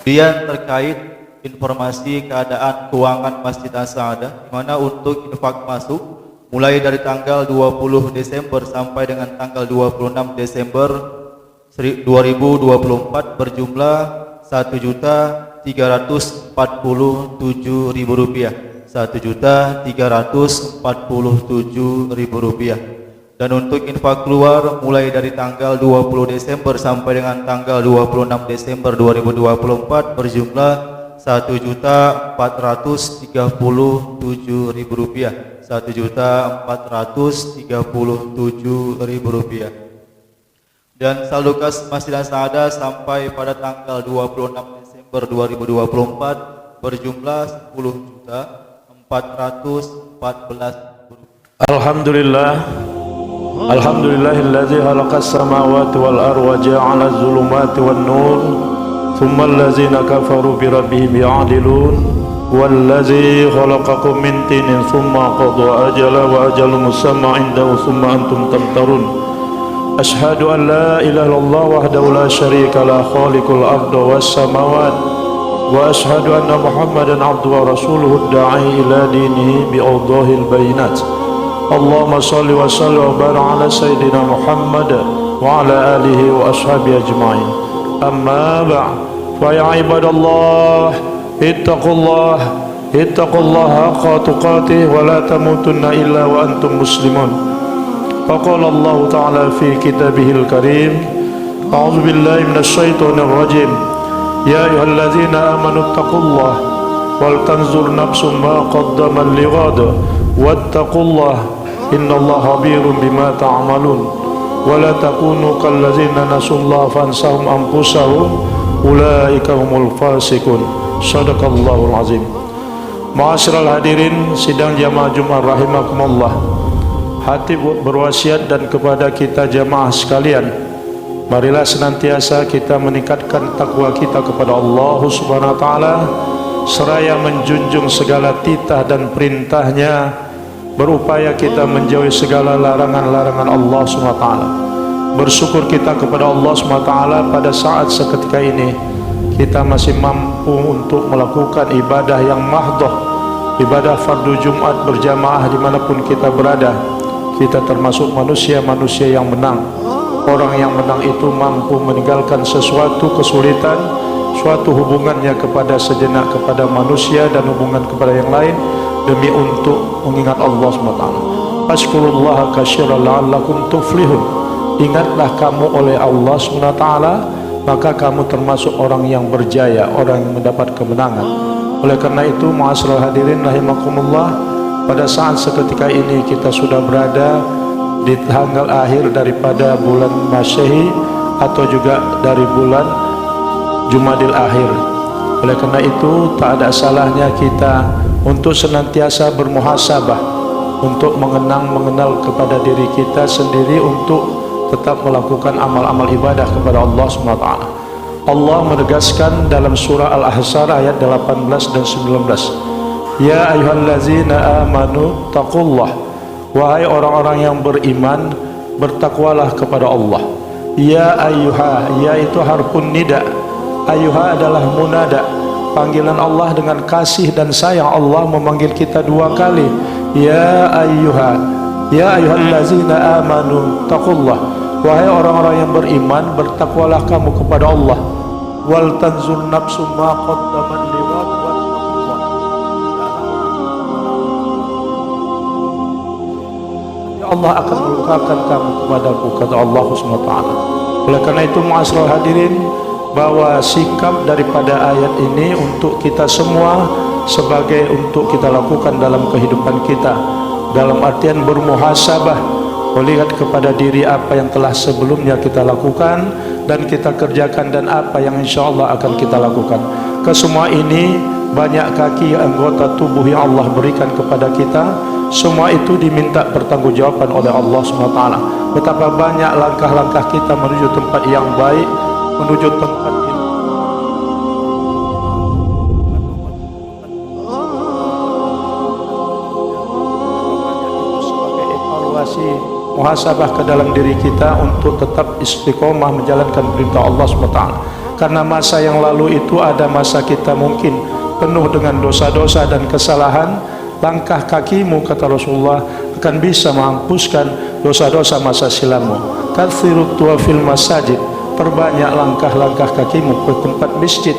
Kemudian terkait informasi keadaan keuangan Masjid As-Sa'adah, di mana untuk infak masuk mulai dari tanggal 20 Desember sampai dengan tanggal 26 Desember 2024 berjumlah Rp1.347.000. Rp1.347.000. Dan untuk infak keluar mulai dari tanggal 20 Desember sampai dengan tanggal 26 Desember 2024 berjumlah Rp1.437.000. Rp1.437.000. Dan saldo kas Masjid As-Sa'adah sampai pada tanggal 26 Desember 2024 berjumlah Rp10.414. Alhamdulillah. Alhamdulillahilladzi khalaqas samawati wal arda wa ja'ala adh-dhulumati wan nur thumma allazina kafaru bi rabbihim ya'dilun walladzi khalaqakum min tinin thumma qada ajala wa ajalun musamma 'indahu thumma antum tamtarun. Ashhadu an la ilaha illallah wahdahu la syarika la khaliqul arda was samawati wa ashhadu anna muhammadan abduhu wa rasuluhu ad-da'i ila dinihi bi awdahil bayinat. Allahumma salli wa sallim wa barik ala sayyidina Muhammad wa ala alihi wa ashabihi ajma'in. Amma ba'd, fa ya ibadallah ittaqullaha haqqa tuqatih wa la tamutunna illa wa antum muslimun. Faqala Allah ta'ala fi kitabihil karim, a'udzu billahi minasy syaithanir rajim. Ya ayyuhalladzina amanu ittaqullaha wal tanzur nafsum ma qaddamat lighad wattaqullaha innallaha khabirun bima ta'malun wa la takunu kallazina nasullaha fansahum anfusahum ulaika humul fasiqun. Shadaqallahul azim. Ma'asyiral hadirin sidang jamaah Jumat rahimakumullah. Hati berwasiat dan kepada kita jamaah sekalian, marilah senantiasa kita meningkatkan takwa kita kepada Allah Subhanahu wa taala seraya menjunjung segala titah dan perintahnya, berupaya kita menjauhi segala larangan-larangan Allah SWT. Bersyukur kita kepada Allah SWT pada saat seketika ini kita masih mampu untuk melakukan ibadah yang mahdoh, ibadah fardu Jumat berjamaah dimanapun kita berada. Kita termasuk manusia-manusia yang menang. Orang yang menang itu mampu meninggalkan sesuatu kesulitan, suatu hubungannya kepada sejenak kepada manusia dan hubungan kepada yang lain demi untuk mengingat Allah SWT. Fashkurullaha katsiran la'allakum tuflihun. Ingatlah kamu oleh Allah SWT, maka kamu termasuk orang yang berjaya, orang yang mendapat kemenangan. Oleh karena itu, ma'asyiral hadirin rahimakumullah, pada saat seketika ini kita sudah berada di tanggal akhir daripada bulan Masyahi atau juga dari bulan Jumadil Akhir. Oleh karena itu, tak ada salahnya kita untuk senantiasa bermuhasabah, untuk mengenal kepada diri kita sendiri, untuk tetap melakukan amal-amal ibadah kepada Allah SWT. Allah menegaskan dalam surah Al-Ahzab ayat 18 dan 19, Ya ayyuhallazina amanu taqullah, wahai orang-orang yang beriman, bertakwalah kepada Allah. Ya ayyuha, ya itu harfun nida, ayyuha adalah munada, panggilan Allah dengan kasih dan sayang. Allah memanggil kita dua kali, ya ayyuha, ya ayyuhallazina amanu taqullah, wahai orang-orang yang beriman, bertakwalah kamu kepada Allah. Wal tanzur nafsum ma qaddamat lighad wattaqullah, Allah akan melukakan kamu kepadaku, kata Allah SWT. Oleh karena itu, ma'asyiral hadirin, bahwa sikap daripada ayat ini untuk kita semua sebagai untuk kita lakukan dalam kehidupan kita, dalam artian bermuhasabah, melihat kepada diri apa yang telah sebelumnya kita lakukan dan kita kerjakan, dan apa yang insya Allah akan kita lakukan. Kesemua ini banyak kaki anggota tubuh yang Allah berikan kepada kita, semua itu diminta pertanggungjawaban oleh Allah SWT. Betapa banyak langkah-langkah kita menuju tempat yang baik, menuju tempat yang sebagai evaluasi muhasabah ke dalam diri kita untuk tetap istiqomah menjalankan perintah Allah SWT. karena masa yang lalu itu ada masa kita mungkin penuh dengan dosa-dosa dan kesalahan. Langkah kakimu, kata Rasulullah, akan bisa menghapuskan dosa-dosa masa silammu. Katsirut tuwafil masajid, perbanyak langkah-langkah kakimu ke tempat masjid.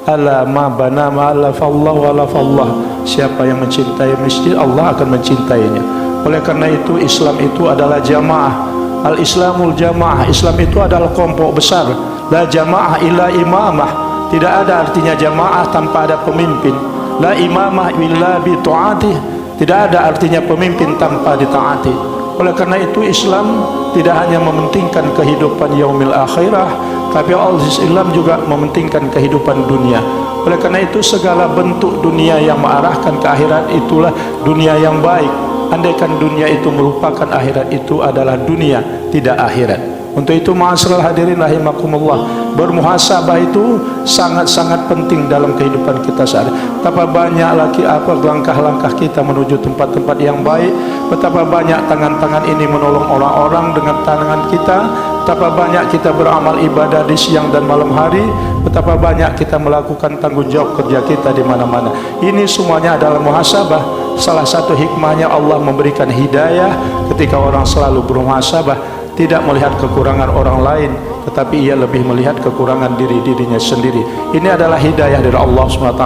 Ala ma bana ma alafallah wa alafallah, siapa yang mencintai masjid, Allah akan mencintainya. Oleh karena itu Islam itu adalah jamaah. Al-Islamul jamaah, Islam itu adalah kelompok besar. La jamaah illa imamah, tidak ada artinya jamaah tanpa ada pemimpin. La imamah illa bi ta'atih, tidak ada artinya pemimpin tanpa ditaati. Oleh karena itu Islam tidak hanya mementingkan kehidupan yaumil akhirah, tapi Islam juga mementingkan kehidupan dunia. Oleh karena itu segala bentuk dunia yang mengarahkan ke akhirat itulah dunia yang baik. Andaikan dunia itu merupakan akhirat, itu adalah dunia, tidak akhirat. Untuk itu ma'asyiral hadirin rahimakumullah, bermuhasabah itu sangat-sangat penting dalam kehidupan kita sehari. Betapa banyak lagi langkah-langkah kita menuju tempat-tempat yang baik, betapa banyak tangan-tangan ini menolong orang-orang dengan tangan kita, betapa banyak kita beramal ibadah di siang dan malam hari, betapa banyak kita melakukan tanggung jawab kerja kita di mana-mana. Ini semuanya adalah muhasabah. Salah satu hikmahnya Allah memberikan hidayah ketika orang selalu bermuhasabah, tidak melihat kekurangan orang lain, tetapi ia lebih melihat kekurangan dirinya sendiri. Ini adalah hidayah dari Allah SWT.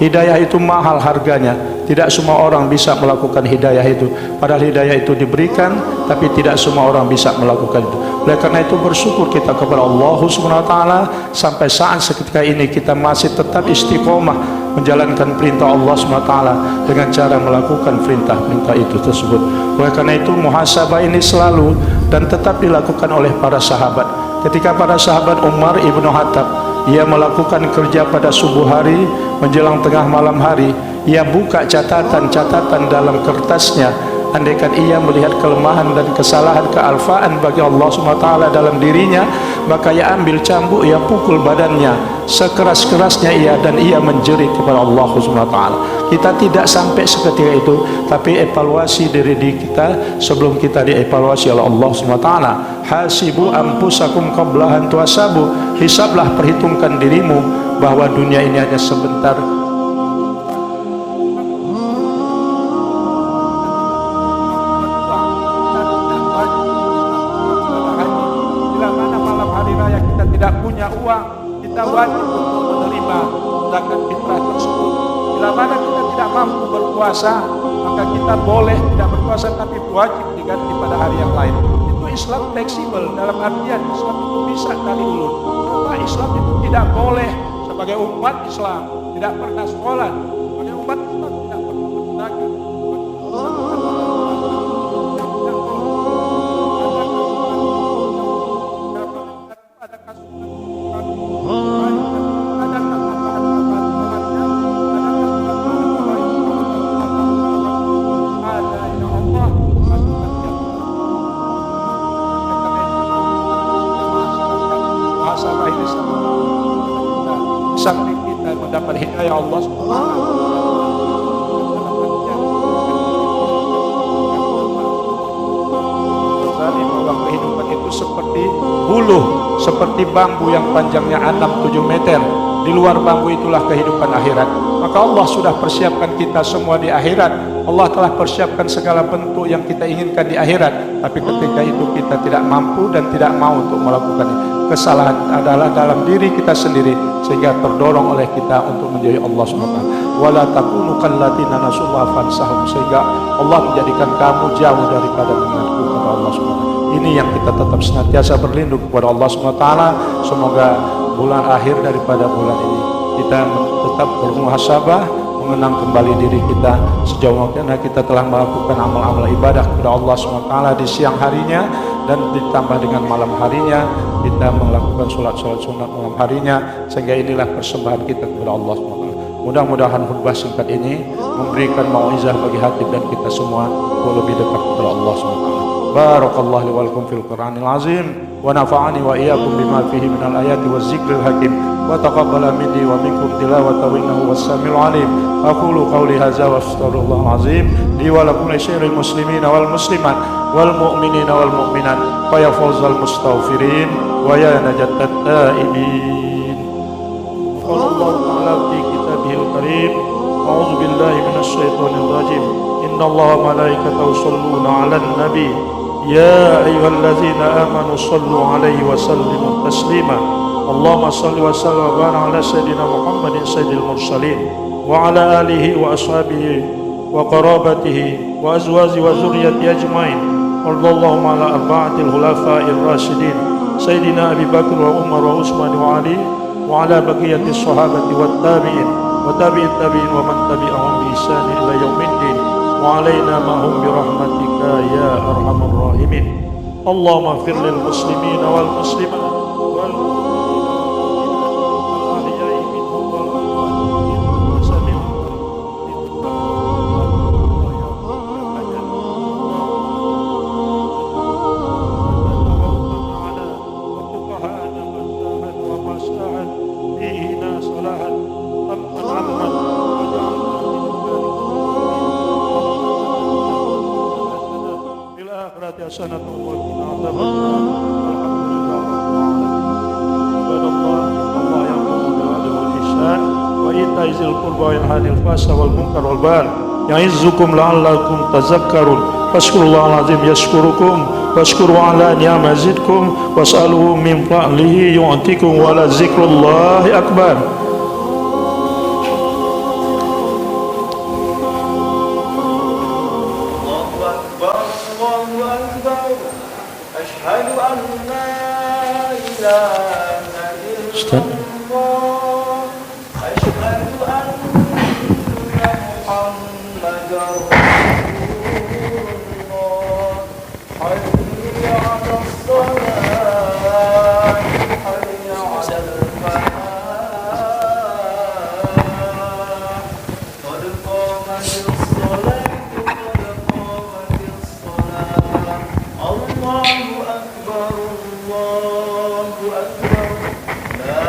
Hidayah itu mahal harganya. Tidak semua orang bisa melakukan hidayah itu. Padahal hidayah itu diberikan, tapi tidak semua orang bisa melakukan itu. Oleh karena itu bersyukur kita kepada Allah SWT sampai saat seketika ini kita masih tetap istiqomah menjalankan perintah Allah SWT dengan cara melakukan perintah-perintah itu tersebut. Oleh karena itu muhasabah ini selalu dan tetap dilakukan oleh para sahabat. Ketika para sahabat Umar ibnu Khattab, ia melakukan kerja pada subuh hari menjelang tengah malam hari, ia buka catatan-catatan dalam kertasnya. Andaikan ia melihat kelemahan dan kesalahan kealfaan bagi Allah SWT dalam dirinya, maka ia ambil cambuk, ia pukul badannya sekeras-kerasnya dan ia menjerit kepada Allah SWT. Kita tidak sampai seketika itu, tapi evaluasi diri kita sebelum kita dievaluasi oleh Allah SWT. Hasibu anfusakum qabla an tuhasabu, hisablah, perhitungkan dirimu bahwa dunia ini hanya sebentar. Kita wajib untuk menerima zakat fitrah tersebut. Bila mana kita tidak mampu berpuasa, maka kita boleh tidak berpuasa, tapi wajib diganti pada hari yang lain. Itu Islam fleksibel, dalam artian Islam itu bisa kali ulur. Karena Islam itu tidak boleh sebagai umat Islam tidak pernah sholat, sebagai umat Islam tidak pernah berzakat. Ada kasus sampai kita mendapat hidayah Allah SWT. Bahwa kehidupan itu seperti buluh, seperti bambu yang panjangnya 6-7 meter. Di luar bambu itulah kehidupan akhirat. Maka Allah sudah persiapkan kita semua di akhirat. Allah telah persiapkan segala bentuk yang kita inginkan di akhirat. Tapi ketika itu kita tidak mampu dan tidak mau untuk melakukan itu. Kesalahan adalah dalam diri kita sendiri, sehingga terdorong oleh kita untuk menjadi Allah SWT. Wala takunu kallatina nasullaha fansahum, sehingga Allah menjadikan kamu jauh daripada mengingatku kepada Allah SWT. Ini yang kita tetap senantiasa berlindung kepada Allah SWT. Semoga bulan akhir daripada bulan ini kita tetap bermuhasabah, mengenang kembali diri kita sejauh mana kita telah melakukan amal-amal ibadah kepada Allah SWT di siang harinya, dan ditambah dengan malam harinya kita melakukan sholat-sholat sunat malam harinya, sehingga inilah persembahan kita kepada Allah SWT. Mudah-mudahan khutbah singkat ini memberikan mau'izah bagi hati dan kita semua untuk lebih dekat kepada Allah SWT. Barakallahu li wa lakum fil Qur'anil azim wa nafa'ani wa iyyakum bima fihi minal ayati waz zikril hakim wa taqabbala minni wa minkum tilawatahu innahu was-sami'ul alim. Aqulu qawli hadza wa astaghfirullahal azim li wa lakum li syiril muslimina wal muslimat wal mu'minina wal mu'minat wa ya fawzal mustaghfirin wa ya najatat taibin. فقال الله تعالى في كتابه الكريم أعوذ بالله من الشيطان الرجيم إن الله وملائكته يصلون على النبي يا أيها الذين آمنوا صلوا عليه وسلموا تسليما اللهم صل وسلم وبارك على سيدنا محمد سيد المرسلين وعلى آله وأصحابه وقرابته وأزواجه وذريته أجمعين وارض اللهم على أربعة الخلفاء الراشدين سيدنا أبي بكر وعمر وعثمان وعلي وعلى بقية الصحابة والتابعين وتابع التابعين ومن تبعهم بإحسان إلى يوم الدين وعلينا معهم برحمتك يا أرحم الراحمين اللهم اغفر للمسلمين والمسلمات والأحياء منهم والأموات إنك سميع حسنة وقنا عذاب النار والحمد لله رب العالمين عباد الله الله يأمر بالعدل والإحسان وإيتاء ذي القربى وينهى عن الفحشاء والمنكر والبغي يعظكم لعلكم تذكرون فاذكروا الله العظيم يشكركم واشكروا على نعمه يزدكم واسألوه من فضله يعطيكم ولذكر الله أكبر. أشهد أن لا إله إلا الله أشهد أن محمدا رسول الله حي على الصلاة حي على الفلاح قد قامت الصلاة قد قامت الصلاة الله أكبر الله أكبر لا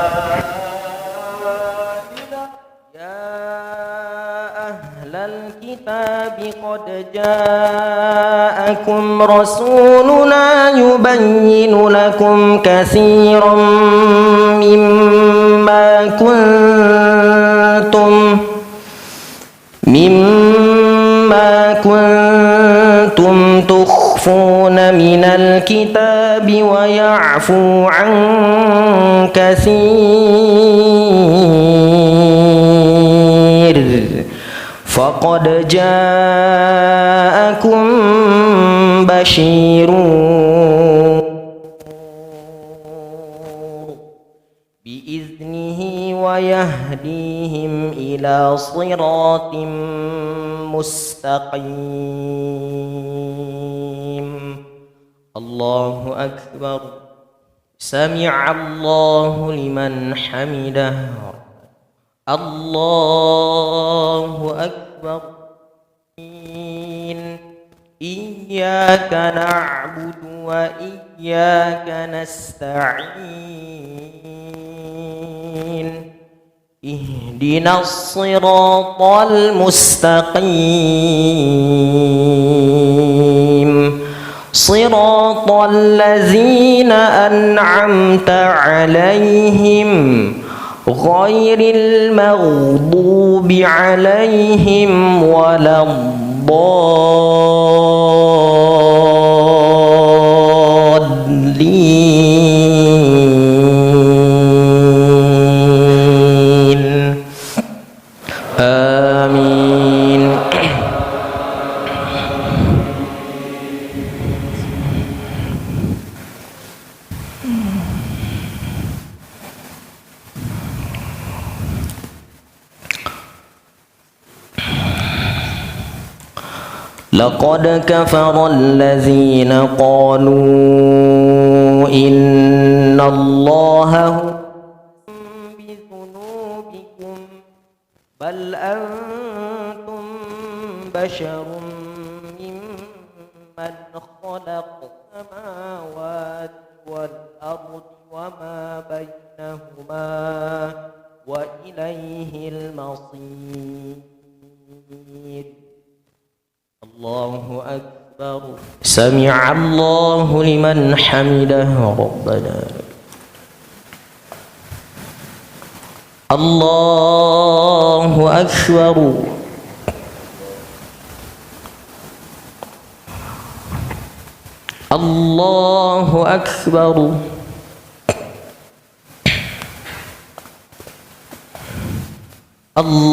إله. يا أهل الكتاب قد جاءكم رسولنا يبين لكم كثيرا مما كنتم تخفون من الكتاب ويعفو عن كثير فقد جاءكم بشير بإذنه ويهديهم إلى صراط مستقيم. الله أكبر. سمع الله لمن حمده. الله أكبر. إياك نعبد وإياك نستعين اهدنا الصراط المستقيم صراط الذين أنعمت عليهم غير المغضوب عليهم ولا الضالين. آمين. لقد كفر الذين قالوا إن الله هو بذنوبكم بل أنتم بشر ممن خلق السماوات والأرض وما بينهما وإليه المصير. الله أكبر. سمع الله لمن حمده ربنا. الله أكبر الله أكبر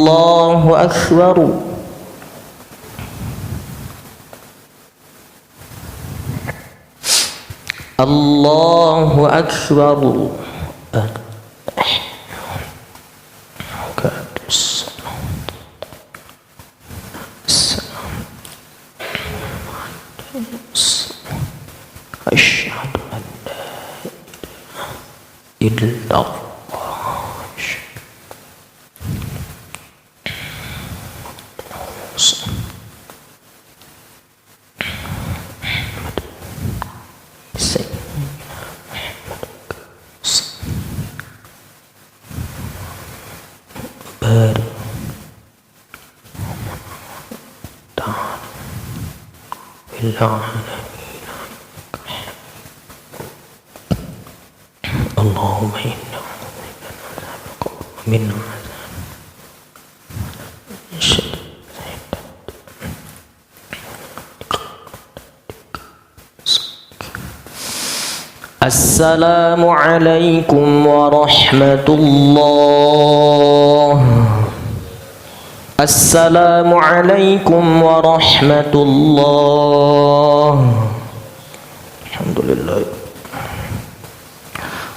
الله أكبر الله أكبر أشهد أن لا إله إلا الله اللهم إنا من السلام عليكم ورحمة الله السلام عليكم ورحمة الله الحمد لله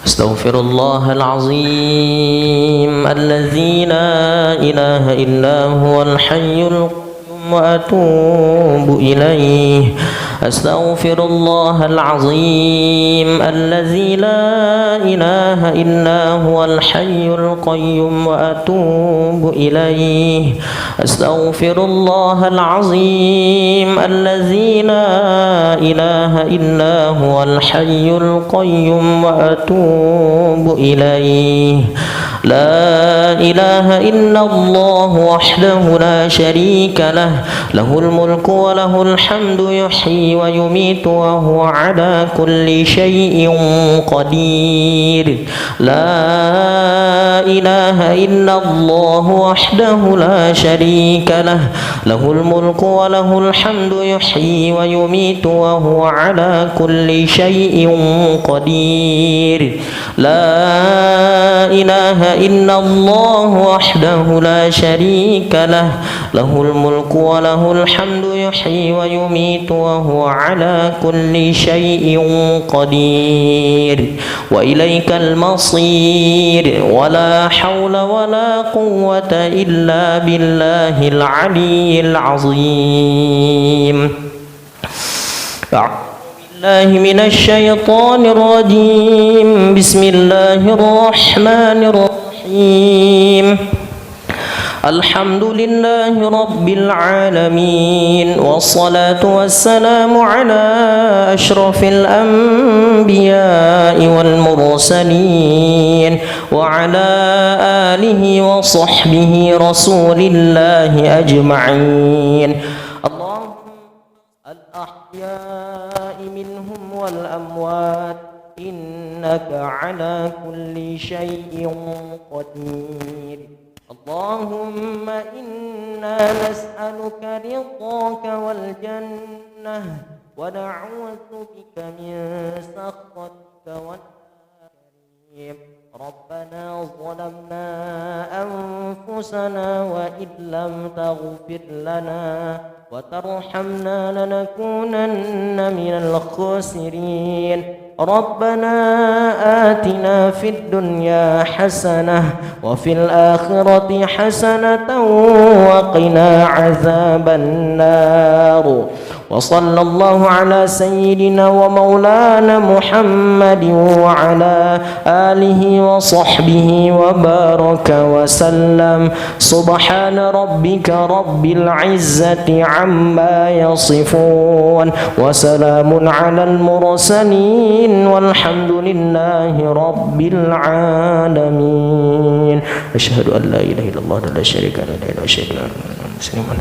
أستغفر الله العظيم الذي لا إله إلا هو الحي القيوم وأتوب إليه أستغفر الله العظيم الذي لا إله إلا هو الحي القيوم وأتوب إليه أستغفر الله العظيم الذي لا إله إلا هو الحي القيوم وأتوب إليه لا إله إلا الله وحده لا شريك له له الملك وله الحمد يحيي ويميت وهو على كل شيء قدير لا إله إلا الله وحده لا شريك له له الملك وله الحمد يحيي ويميت وهو على كل شيء قدير لا إله إلا الله وحده لا شريك له له الملك وله الحمد يحيي ويميت وهو على كل شيء قدير وإليك المصير ولا حول ولا قوة إلا بالله العلي العظيم الله من الشيطان الرجيم بسم الله الرحمن الرحيم الحمد لله رب العالمين والصلاة والسلام على أشرف الأنبياء والمرسلين وعلى آله وصحبه رسول الله أجمعين اللهم الأحياء منهم والأموات إنك على كل شيء قدير اللهم إنا نسألك رضاك والجنة ونعوذ بك من سخطك والنار ربنا ظلمنا أنفسنا وإن لم تغفر لنا وترحمنا لنكونن من الخاسرين ربنا آتنا في الدنيا حسنة وفي الآخرة حسنة وقنا عذاب النار وصلى الله على سيدنا ومولانا محمد وعلى آله وصحبه وبارك وسلم سبحان ربك رب العزة عما يصفون وسلام على المرسلين والحمد لله رب العالمين أشهد أن لا إله إلا الله لا شريك له وأشهد أن محمدا رسول الله